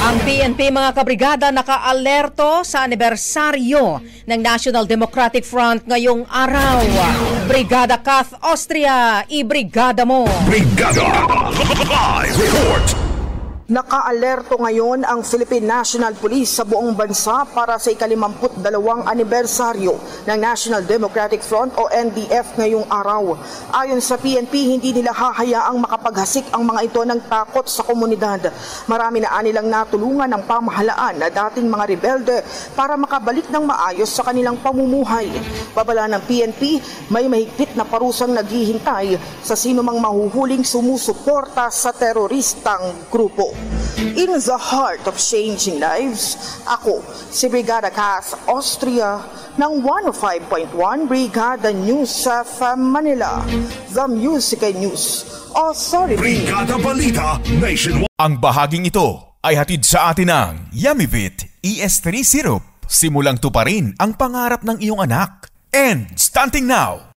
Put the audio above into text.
Ang PNP mga kabrigada naka-alerto sa anibersaryo ng National Democratic Front ngayong araw. Brigada Kath Austria, ibrigada mo! Brigada! Live report! Naka-alerto ngayon ang Philippine National Police sa buong bansa para sa ika-52 anibersaryo ng National Democratic Front o NDF ngayong araw. Ayon sa PNP, hindi nila hahayaang makapaghasik ang mga ito ng takot sa komunidad. Marami na anilang natulungan ng pamahalaan na dating mga rebelde para makabalik ng maayos sa kanilang pamumuhay. Babala ng PNP, may mahigpit na parusang naghihintay sa sinumang mahuhuling sumusuporta sa teroristang grupo. In the heart of changing lives, ako si Brigada Kath Austria ng 105.1 Brigada News sa Manila, The Music and News Authority. Brigada Balita Nationwide. Ang bahaging ito ay hatid sa atin ng Yummy-Vit ES3 Syrup. Simulang tuparin ang pangarap ng iyong anak. And stunting now,